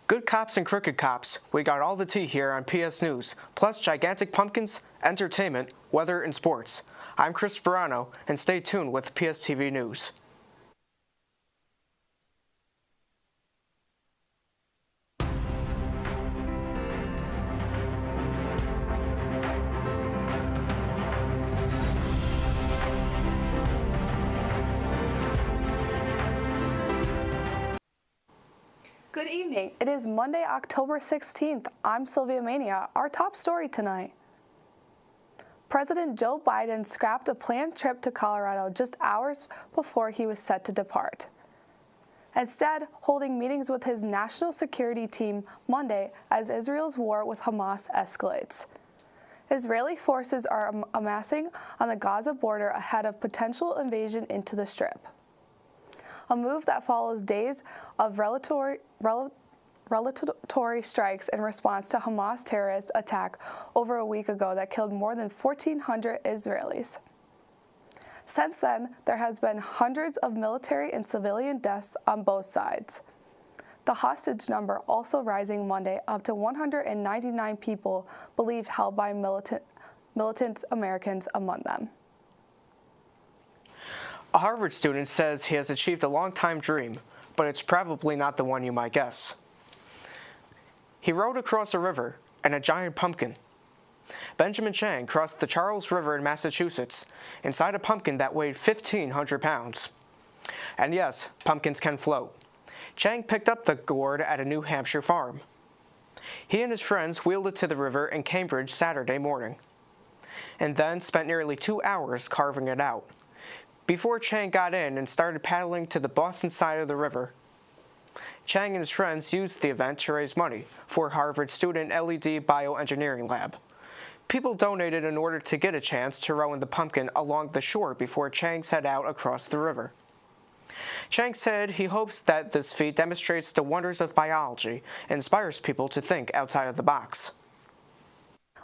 Good cops and crooked cops, we got all the tea here on PS News, plus gigantic pumpkins, entertainment, weather, and sports. I'm Chris Sperano, and stay tuned with PSTV News. Good evening. It is Monday, October 16th. I'm Sylvia Mania. Our top story tonight. President Joe Biden scrapped a planned trip to Colorado just hours before he was set to depart. Instead, holding meetings with his national security team Monday as Israel's war with Hamas escalates. Israeli forces are amassing on the Gaza border ahead of potential invasion into the Strip. A move that follows days of retaliatory strikes in response to Hamas terrorist attack over a week ago that killed more than 1,400 Israelis. Since then, there has been hundreds of military and civilian deaths on both sides. The hostage number also rising Monday up to 199 people believed held by militant Americans among them. A Harvard student says he has achieved a long-time dream, but it's probably not the one you might guess. He rode across a river in a giant pumpkin. Benjamin Chang crossed the Charles River in Massachusetts inside a pumpkin that weighed 1,500 pounds. And yes, pumpkins can float. Chang picked up the gourd at a New Hampshire farm. He and his friends wheeled it to the river in Cambridge Saturday morning, and then spent nearly 2 hours carving it out, before Chang got in and started paddling to the Boston side of the river. Chang and his friends used the event to raise money for Harvard student LED bioengineering lab. People donated in order to get a chance to row in the pumpkin along the shore before Chang set out across the river. Chang said he hopes that this feat demonstrates the wonders of biology and inspires people to think outside of the box.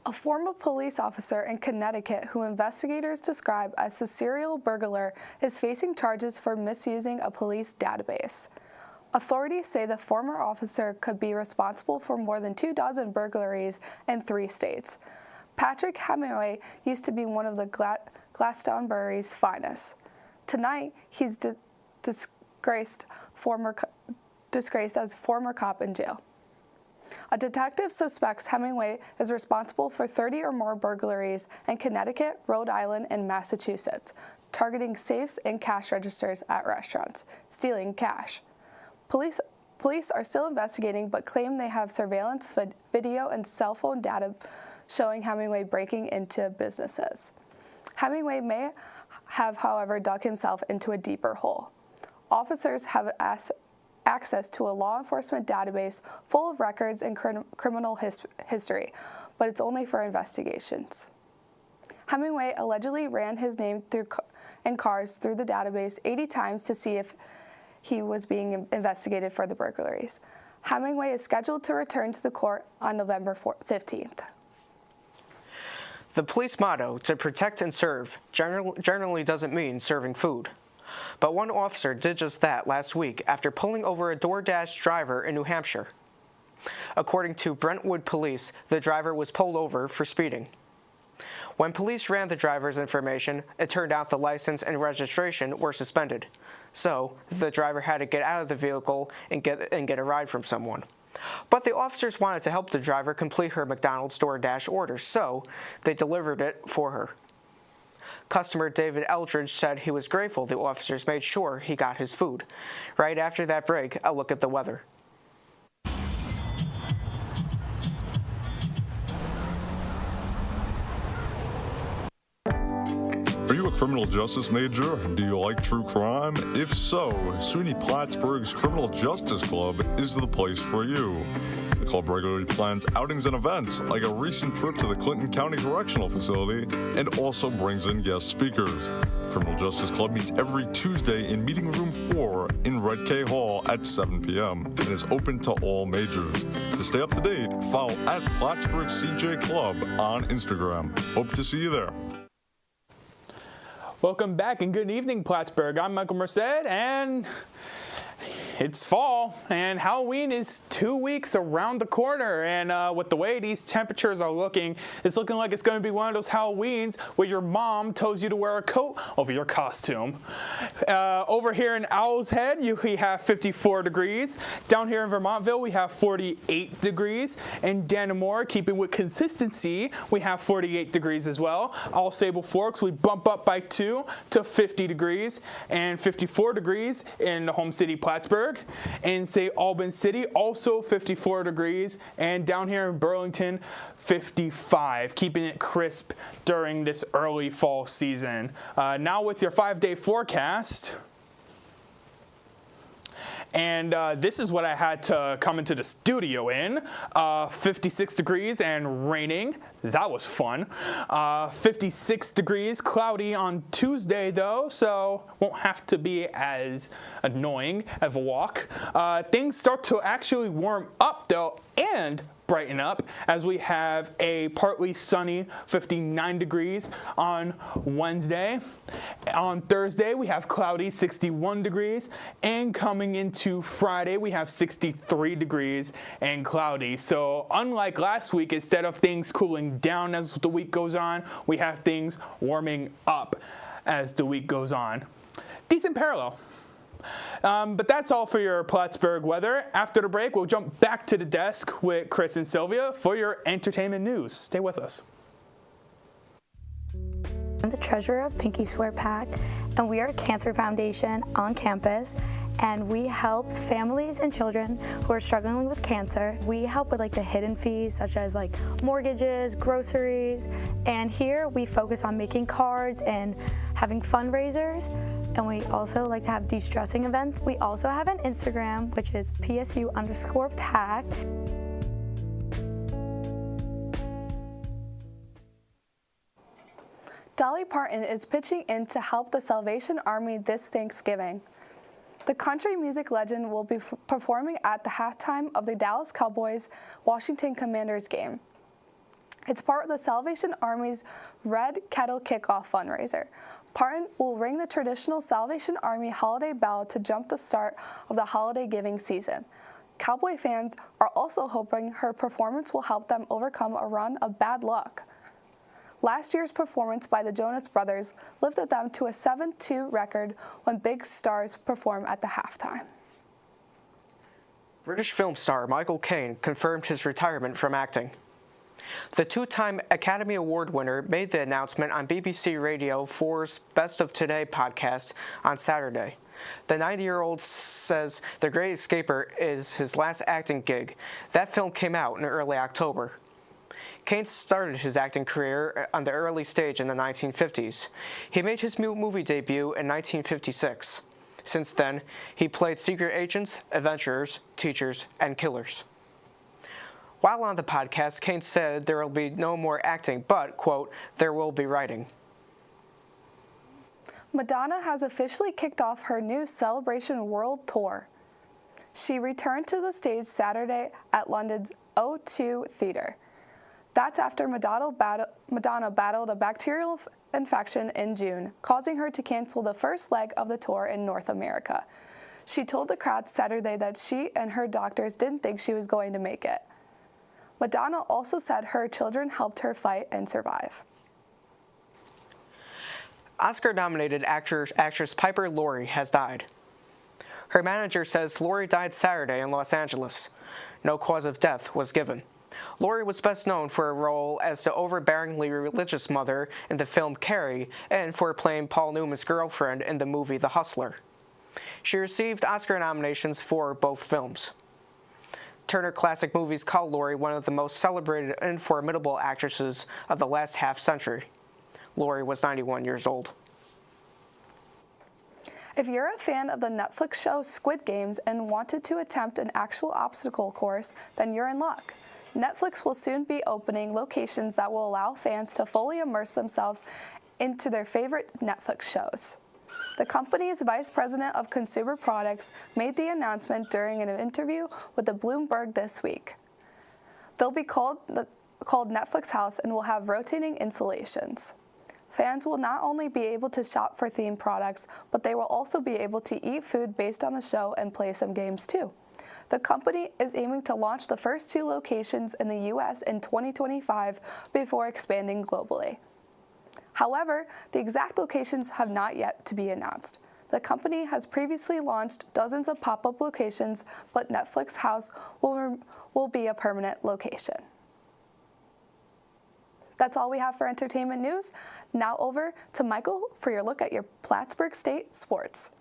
A former police officer in Connecticut who investigators describe as a serial burglar is facing charges for misusing a police database. Authorities say the former officer could be responsible for more than 24 burglaries in 3 states. Patrick Hemingway used to be one of the Glastonbury's finest. Tonight, he's disgraced as former cop in jail. A detective suspects Hemingway is responsible for 30 or more burglaries in Connecticut, Rhode Island, and Massachusetts, targeting safes and cash registers at restaurants, stealing cash. Police are still investigating but claim they have surveillance video and cell phone data showing Hemingway breaking into businesses. Hemingway may have, however, dug himself into a deeper hole. Officers have access to a law enforcement database full of records and criminal history, but it's only for investigations. Hemingway allegedly ran his name in cars through the database 80 times to see if he was being investigated for the burglaries. Hemingway is scheduled to return to the court on November 15th. The police motto, to protect and serve, generally doesn't mean serving food. But one officer did just that last week after pulling over a DoorDash driver in New Hampshire. According to Brentwood police, the driver was pulled over for speeding. When police ran the driver's information, it turned out the license and registration were suspended. So, the driver had to get out of the vehicle and get a ride from someone. But the officers wanted to help the driver complete her McDonald's DoorDash order, so they delivered it for her. Customer David Eldridge said he was grateful the officers made sure he got his food. Right after that break, a look at the weather. Are you a criminal justice major? Do you like true crime? If so, SUNY Plattsburgh's Criminal Justice Club is the place for you. The club regularly plans outings and events, like a recent trip to the Clinton County Correctional Facility, and also brings in guest speakers. The Criminal Justice Club meets every Tuesday in Meeting Room 4 in Red K Hall at 7 p.m. and is open to all majors. To stay up to date, follow at Plattsburgh CJ Club on Instagram. Hope to see you there. Welcome back and good evening, Plattsburgh. I'm Michael Merced, and It's fall, and Halloween is 2 weeks around the corner, and with the way these temperatures are looking, it's looking like it's going to be one of those Halloweens where your mom tells you to wear a coat over your costume. Over here in Owl's Head, we have 54 degrees. Down here in Vermontville, we have 48 degrees. In Dannemora, keeping with consistency, we have 48 degrees as well. All Sable Forks, we bump up by 2 to 50 degrees, and 54 degrees in the home city Plattsburgh. In St. Albans City, also 54 degrees, and down here in Burlington, 55, keeping it crisp during this early fall season. Now with your 5-day forecast. And this is what I had to come into the studio in. 56 degrees and raining. That was fun. 56 degrees, cloudy on Tuesday though, so won't have to be as annoying of a walk. Things start to actually warm up though, and brighten up as we have a partly sunny 59 degrees on Wednesday. On Thursday, we have cloudy 61 degrees, and coming into Friday, we have 63 degrees and cloudy. So unlike last week, instead of things cooling down as the week goes on, we have things warming up as the week goes on. Decent parallel. But that's all for your Plattsburgh weather. After the break, we'll jump back to the desk with Chris and Sylvia for your entertainment news. Stay with us. I'm the treasurer of Pinky Swear PAC, and we are a cancer foundation on campus, and we help families and children who are struggling with cancer. We help with like the hidden fees, such as like mortgages, groceries, and here we focus on making cards and having fundraisers, and we also like to have de-stressing events. We also have an Instagram, which is PSU_PAC. Dolly Parton is pitching in to help the Salvation Army this Thanksgiving. The country music legend will be performing at the halftime of the Dallas Cowboys-Washington Commanders game. It's part of the Salvation Army's Red Kettle Kickoff fundraiser. Parton will ring the traditional Salvation Army holiday bell to jump the start of the holiday giving season. Cowboy fans are also hoping her performance will help them overcome a run of bad luck. Last year's performance by the Jonas Brothers lifted them to a 7-2 record when big stars perform at the halftime. British film star Michael Caine confirmed his retirement from acting. The two-time Academy Award winner made the announcement on BBC Radio 4's Best of Today podcast on Saturday. The 90-year-old says The Great Escaper is his last acting gig. That film came out in early October. Caine started his acting career on the early stage in the 1950s. He made his movie debut in 1956. Since then, he played secret agents, adventurers, teachers, and killers. While on the podcast, Caine said there will be no more acting, but, quote, there will be writing. Madonna has officially kicked off her new Celebration World Tour. She returned to the stage Saturday at London's O2 Theatre. That's after Madonna battled a bacterial infection in June, causing her to cancel the first leg of the tour in North America. She told the crowd Saturday that she and her doctors didn't think she was going to make it. Madonna also said her children helped her fight and survive. Oscar-nominated actress Piper Laurie has died. Her manager says Laurie died Saturday in Los Angeles. No cause of death was given. Laurie was best known for her role as the overbearingly religious mother in the film Carrie and for playing Paul Newman's girlfriend in the movie The Hustler. She received Oscar nominations for both films. Turner Classic Movies call Laurie one of the most celebrated and formidable actresses of the last half-century. Laurie was 91 years old. If you're a fan of the Netflix show Squid Games and wanted to attempt an actual obstacle course, then you're in luck. Netflix will soon be opening locations that will allow fans to fully immerse themselves into their favorite Netflix shows. The company's vice president of consumer products made the announcement during an interview with the Bloomberg this week. They'll be called Netflix House and will have rotating installations. Fans will not only be able to shop for themed products, but they will also be able to eat food based on the show and play some games too. The company is aiming to launch the first 2 locations in the U.S. in 2025 before expanding globally. However, the exact locations have not yet to be announced. The company has previously launched dozens of pop-up locations, but Netflix House will be a permanent location. That's all we have for entertainment news. Now over to Michael for your look at your Plattsburgh State sports.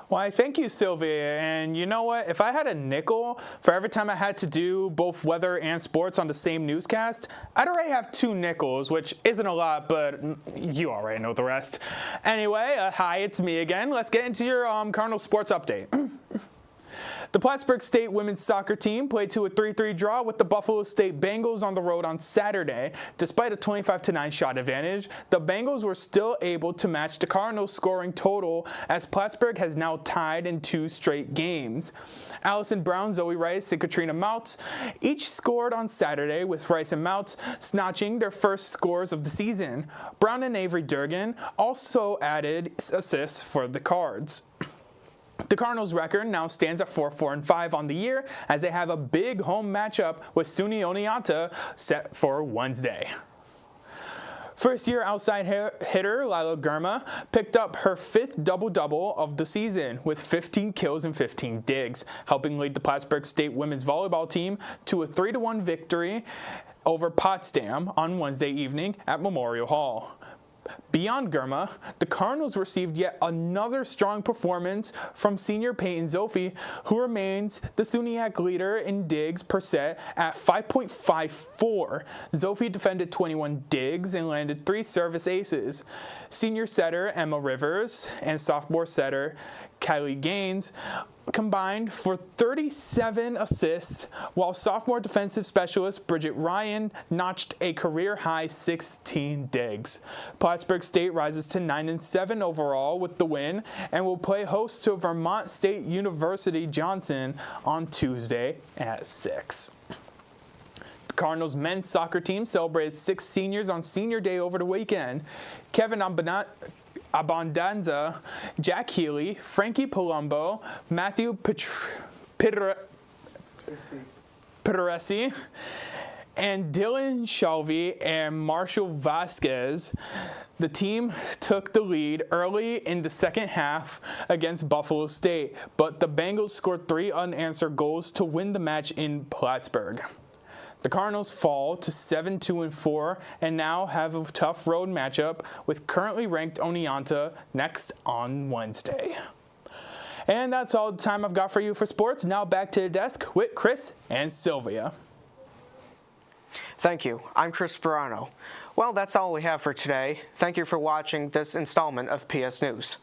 Why, thank you, Sylvia. And you know what? If I had a nickel for every time I had to do both weather and sports on the same newscast, I'd already have 2 nickels, which isn't a lot, but you already know the rest. Anyway, hi, it's me again. Let's get into your Cardinal sports update. The Plattsburgh State women's soccer team played to a 3-3 draw with the Buffalo State Bengals on the road on Saturday. Despite a 25-9 shot advantage, the Bengals were still able to match the Cardinals' scoring total, as Plattsburgh has now tied in 2 straight games. Allison Brown, Zoe Rice, and Katrina Moutz each scored on Saturday, with Rice and Moutz snatching their first scores of the season. Brown and Avery Durgan also added assists for the Cards. The Cardinals' record now stands at 4-4-5 on the year, as they have a big home matchup with SUNY Oneonta set for Wednesday. First-year outside hitter Lila Gurma picked up her 5th double-double of the season with 15 kills and 15 digs, helping lead the Plattsburgh State women's volleyball team to a 3-1 victory over Potsdam on Wednesday evening at Memorial Hall. Beyond Gurma, the Cardinals received yet another strong performance from senior Peyton Zophi, who remains the SUNYAC leader in digs per set at 5.54. Zophi defended 21 digs and landed 3 service aces. Senior setter Emma Rivers and sophomore setter Kylie Gaines combined for 37 assists, while sophomore defensive specialist Bridget Ryan notched a career-high 16 digs. Plattsburgh State rises to 9-7 overall with the win and will play host to Vermont State University Johnson on Tuesday at 6. The Cardinals men's soccer team celebrated 6 seniors on Senior Day over the weekend. Kevin Abondanza, Jack Healy, Frankie Palumbo, Matthew Peteresi, and Dylan Shelby and Marshall Vasquez. The team took the lead early in the second half against Buffalo State, but the Bengals scored 3 unanswered goals to win the match in Plattsburgh. The Cardinals fall to 7-2-4 and now have a tough road matchup with currently ranked Oneonta next on Wednesday. And that's all the time I've got for you for sports. Now back to the desk with Chris and Sylvia. Thank you. I'm Chris Sperano. Well, that's all we have for today. Thank you for watching this installment of PS News.